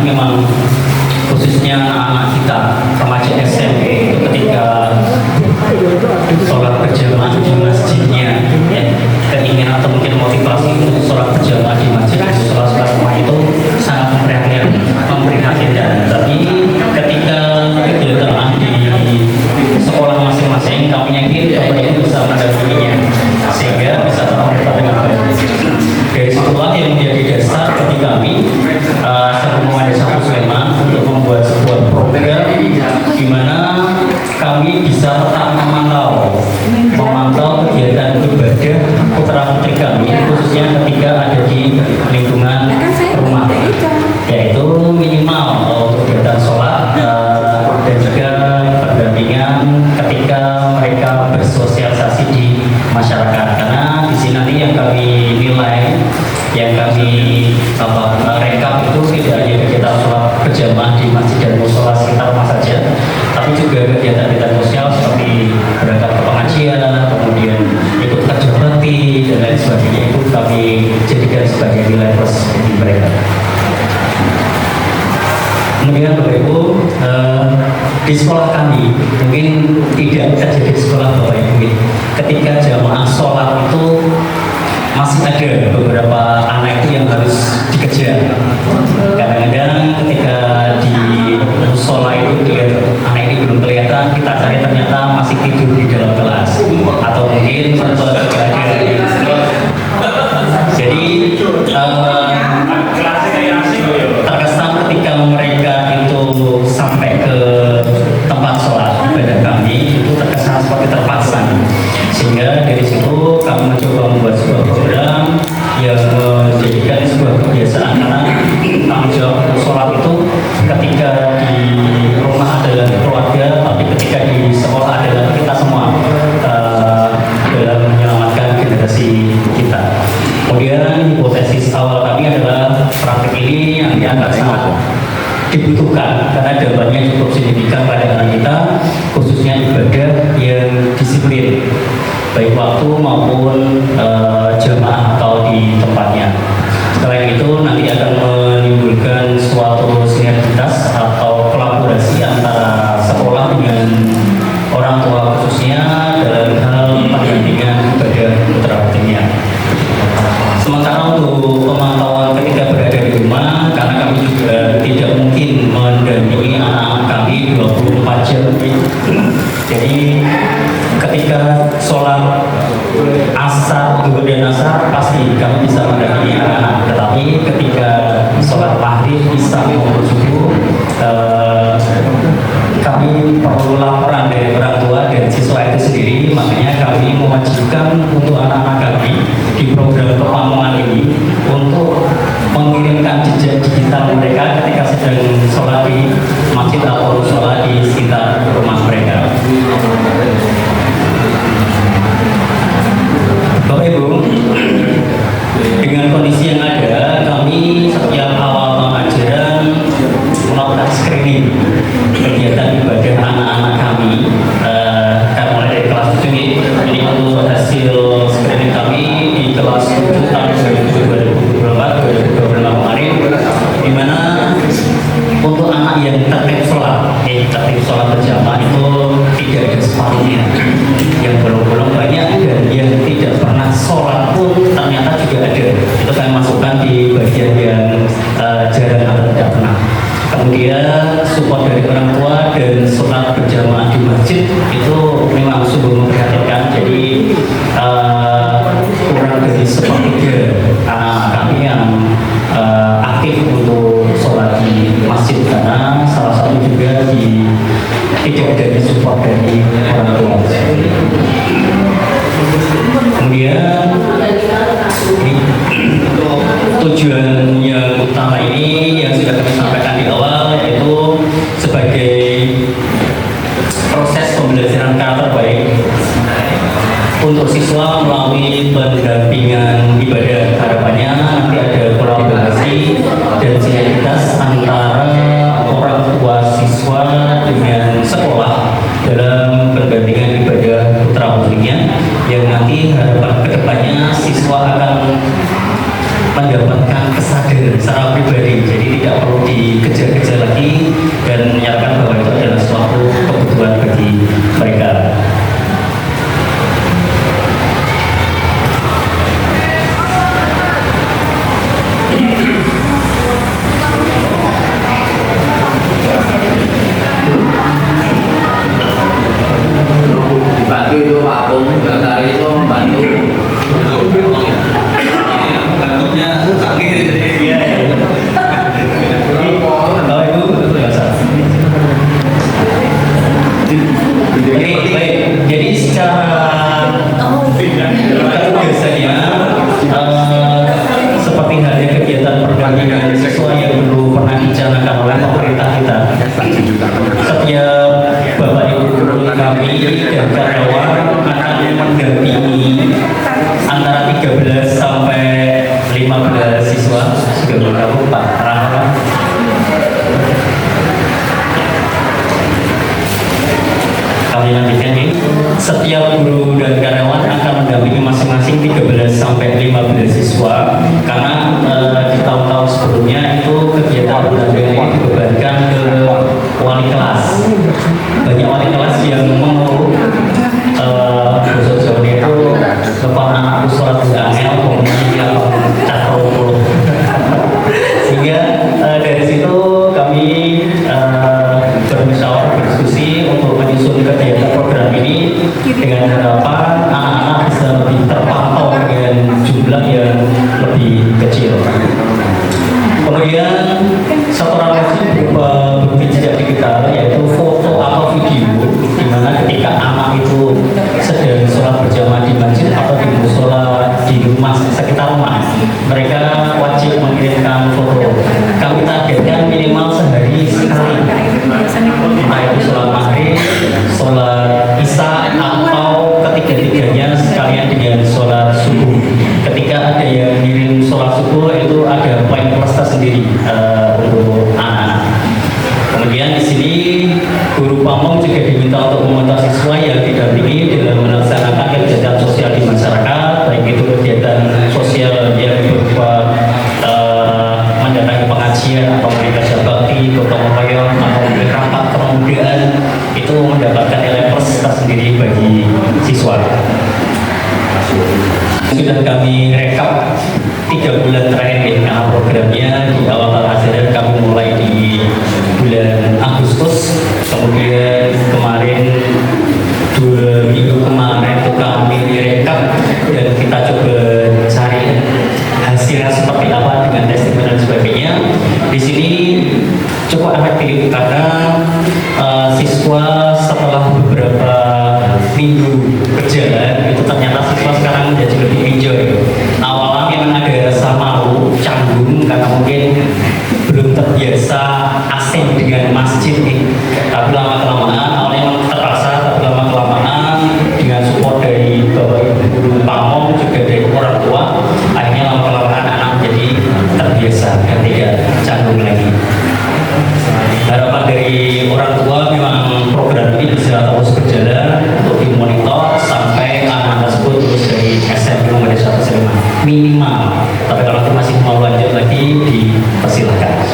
ini memang khususnya anak-anak kita remaja SMP itu ketika sholat berjamaah di masjidnya, ya, keinginan atau mungkin motivasi untuk sholat berjamaah di masjid atau sholat rumah itu sangat memprihatinkan. Tapi ketika itu telah di sekolah masing-masing, kami yakin Bapak Ibu bisa mendampinginya sehingga bisa terlaksana dengan baik. Dari situlah yang menjadi dasar bagi kami Sekolah Desa Sleman untuk membuat sebuah program di mana kami bisa tetap memantau kegiatan ibadah putra putri kami, khususnya ketika ada di lingkungan rumah, yaitu minimal untuk kegiatan sholat dan juga pendampingan ketika mereka bersosialisasi di masyarakat. Karena di sini nanti yang kami nilai, yang kami rekap itu tidak hanya kegiatan sholat berjamaah di masjid dan musola sekitar rumah saja, tapi juga kegiatan-kegiatan sosial seperti berangkat ke pengajian, kemudian ikut kerja bakti dan lain sebagainya, itu kami jadikan sebagai nilai plus bagi mereka. Kemudian Bapak Ibu, di sekolah kami mungkin tidak terjadi di sekolah Bapak Ibu, ketika jamaah sholat itu masih ada beberapa anak itu yang harus dikejar. Kadang-kadang ketika di musola itu dilihat anak ini belum kelihatan, kita cari ternyata masih tidur di dalam kelas atau mungkin berada. Jadi terkesan ketika mereka itu sampai ke tempat sholat ibadah kami itu terkesan seperti terpaksa, sehingga dari situ kami mencoba membuat sebuah program yang menjadikan sebuah kebiasaan, karena tanggung jawab sholat itu ketika di rumah adalah keluarga, tapi ketika di sekolah adalah kita semua dalam menyelamatkan generasi kita. Kemudian hipotesis awal kami adalah praktik ini yang dianggap sangat dibutuhkan karena dampaknya cukup signifikan pada anak kita, khususnya ibadah yang disiplin, baik waktu maupun jamaah atau di tempatnya. Selain itu nanti akan menimbulkan suatu sinergitas atau kolaborasi antara sekolah dengan orang tua, khususnya dalam hal pendampingan ibadah putra putrinya. Sementara untuk pemantauan ketika berada di rumah, karena kami juga tidak mungkin mendampingi anak-anak kami 24 jam. Jadi ketika sholat asar, zuhur dan asar pasti kami bisa mendampingi anak-anak. Tetapi ketika sholat maghrib, isya maupun subuh, kami perlu laporan dari orang tua dan siswa itu sendiri. Makanya kami mewajibkan untuk anak-anak kami di program kepamuan ini untuk mengirimkan jejak digital mereka ketika sedang sholat di masjid atau sholat di sekitar rumah mereka. Bapak Ibu, dengan kondisi yang ada, kami setiap awal tahun ajaran melakukan screening kegiatan ibadah anak-anak kami. Karena mulai dari kelas 7 ini untuk hasil screening kami di kelas 7 tahun 2024-2025 kemarin, di mana untuk anak yang tertib sholat berjamaah itu tidak ada separuhnya, yang belum banyak, dan yang tidak pernah sholat pun ternyata juga ada. Itu kami masukkan di bagian yang jarang atau tidak pernah. Kemudian support dari orang tua dan sholat berjamaah di masjid itu memang sungguh memprihatinkan. Jadi kurang dari sepertiga anak kami yang aktif untuk sholat di masjid, karena salah satu juga tidak ada support dari orang tua. Kemudian tujuan yang utama ini yang sudah kami sampaikan di awal, yaitu sebagai proses pembelajaran karakter baik untuk siswa melalui pendampingan ibadah. Harapannya nanti ada kolaborasi dan sinergitas antara orang tua siswa dengan sekolah dalam pendampingan ibadah putra putrinya, yang nanti harapan kedepannya siswa akan mendapatkan kesadaran hadir secara pribadi, jadi tidak perlu dikejar-kejar lagi dan menyatakan bahwa itu adalah suatu kebutuhan bagi mereka. Dibantu itu Pak Bung, dari itu membantu. Bentuknya sakit. Iya. Kalau itu jadi secara biasanya seperti halnya kegiatan perdagangan siswa yang dulu pernah dicanangkan oleh pemerintah kita. Setiap Bapak Ibu guru kami dan karyawan akan mendampingi antara 13 sampai 15 siswa. Sudah bergabung Pak Rahman. Kami nantikan ini setiap guru dan karyawan akan mendampingi masing-masing 13 sampai 15 siswa karena di tahun-tahun sebelumnya itu kegiatan perdagangan ini dibebankan ke wali kelas. Banyak wali kelas yang mengeluh bahasa Jawa itu lepas anakku sholat di angel kemudian cakro sehingga dari situ kami bermusyawarah berdiskusi untuk menyusun kegiatan program ini dengan harapan anak-anak bisa lebih terpantau dengan jumlah yang lebih kecil. Kemudian satu hal lagi berupa bukti jejak digital yaitu foto atau video di mana ketika anak itu sedang sholat berjamaah di masjid atau di musola di rumah sekitar rumah, mereka wajib mengirimkan foto. Kami targetkan minimal sehari sekali, entah itu sholat maghrib, sholat isya atau ketiga-tiganya sekalian dengan sholat subuh. Ketika ada yang ngirim sholat subuh itu ada poin plus tersendiri untuk anak-anak. Kemudian di sini guru pamong juga diminta untuk memantau siswa yang didampingi dalam melaksanakan kegiatan sosial di masyarakat, baik itu kegiatan sosial yang berupa mendatangi pengajian atau mereka bakti, gotong royong atau rapat kemudaan, itu mendapatkan nilai plus tersendiri bagi siswa. Sudah kami rekap 3 bulan terakhir ya, karena programnya di awal Al-Azhar kami mulai di bulan Agustus, kemudian kemarin 2 minggu kemarin itu kami direkap dan kita coba cari hasilnya seperti apa dengan testimoni dan sebagainya. Di sini cukup efektif karena siswa setelah beberapa minggu berjalan itu ternyata siswa sekarang menjadi lebih enjoy. Awalnya memang ada rasa malu, canggung karena mungkin belum terbiasa asing dengan masjid nih. Tapi lama-kelamaan awalnya memang terpaksa, tapi lama-kelamaan dengan support dari Bapak Ibu guru pamong juga dari orang tua, akhirnya lama-kelamaan anak menjadi terbiasa dan tidak canggung lagi. Harapan dari orang tua memang program ini bisa terus berjalan untuk dimonitor sampai anak tersebut terus dari SMP menjadi satu SMA minimal. Tapi kalau itu masih mau lanjut lagi dipersilahkan.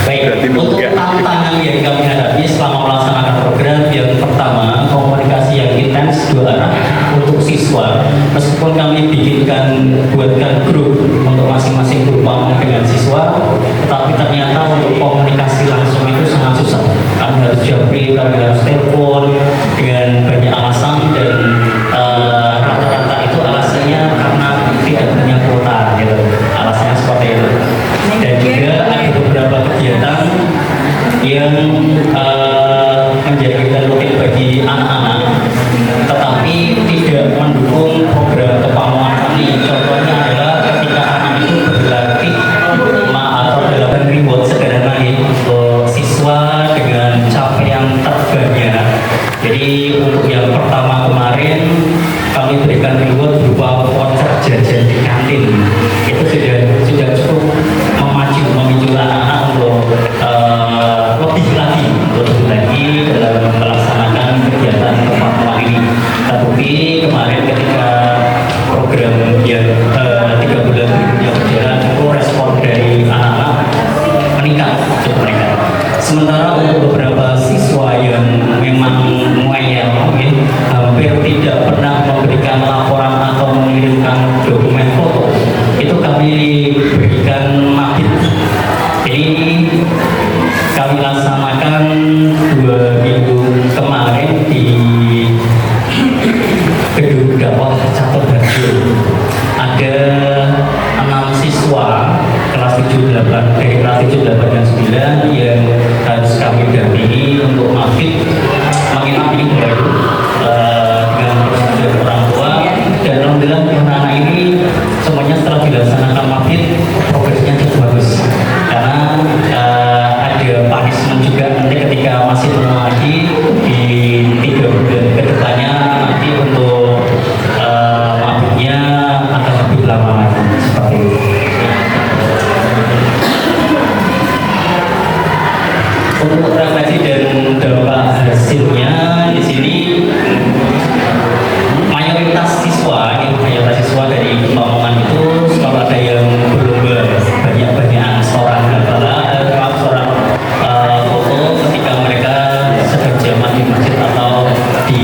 Baik, untuk tantangan yang kami hadapi selama melaksanakan program, yang pertama komunikasi yang intens 2 arah untuk siswa. Meskipun kami buatkan grup untuk masing-masing grup pamong dengan siswa, tetapi ternyata untuk komunikasi langsung itu sangat susah. Kami harus japri, kami harus telepon dengan banyak alasan dan rata-rata itu alasannya karena tidak punya kuota gitu. Alasannya seperti itu. Dan juga ada beberapa kegiatan yang menjadi kegiatan rutin bagi anak-anak tetapi tidak mendukung program kepamongan kami. Contohnya adalah ketika anak itu berlatih atau dalam reward sederhana untuk siswa dengan capaian terbanyak. Jadi untuk yang pertama kemarin kami berikan reward berupa voucher jajan di kantin. Itu sudah cukup memicu anak-anak untuk lebih lagi dalam melaksanakan kegiatan dari kelas 7, 8, dan 9 yang harus kami dampingi untuk mafid menginap ini baru dengan persetujuan orang tua. Dan alhamdulillah anak-anak ini semuanya setelah dilaksanakan mafid progresnya cukup bagus, karena ada punishment juga nanti ketika masih menunggu lagi di 3 bulan kedepannya nanti untuk mafidnya akan lebih lama lagi seperti itu. Untuk refleksi dan dampak hasilnya di sini mayoritas siswa dari Pekalongan itu kalau ada yang berlomba banyak-banyak setoran foto ketika mereka sedang jaman di masjid atau di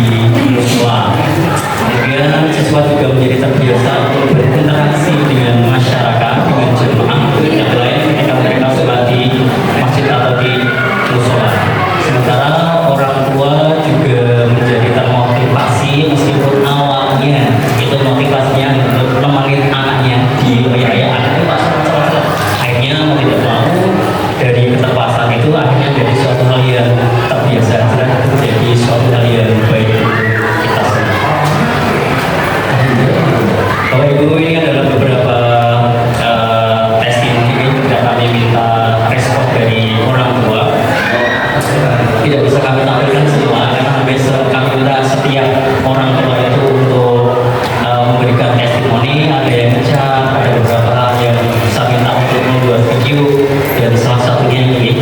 musyola. Kemudian siswa juga menjadi terbiasa untuk berinteraksi dengan masyarakat, dengan jemaah yang lain ketika mereka sholat di masjid atau di musyola. Sementara orang tua juga menjadi termotivasi meskipun awalnya itu motivasinya untuk memanggil anaknya di anaknya pas akhirnya mau tidak mau dari keterpaksaan itu akhirnya jadi suatu hal yang terbiasa dan menjadi suatu hal yang baik kita semua. Bapak Ibu, ini adalah beberapa testimoni yang kami minta respon dari orang tua. Tidak bisa kami tampilkan semua karena besok kami minta setiap orang tua itu untuk memberikan testimoni. Ada yang ngecap, ada beberapa hal yang saya minta untuk membuat video, dan salah satunya ini.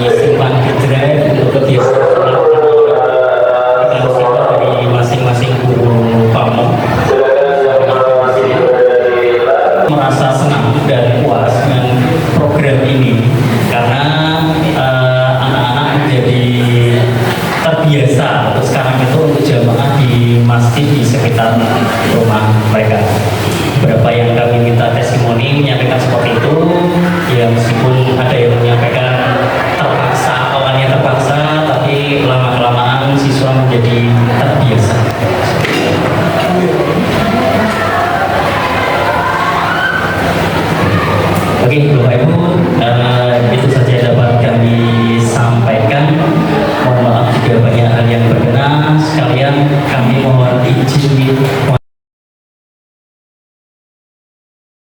Simpan drive untuk kebiasaan dari masing-masing guru pamong. Merasa senang dan puas dengan program ini karena anak-anak menjadi terbiasa untuk sekarang itu untuk jamaah di masjid di sekitar rumah mereka. Beberapa yang kami minta testimoni menyampaikan seperti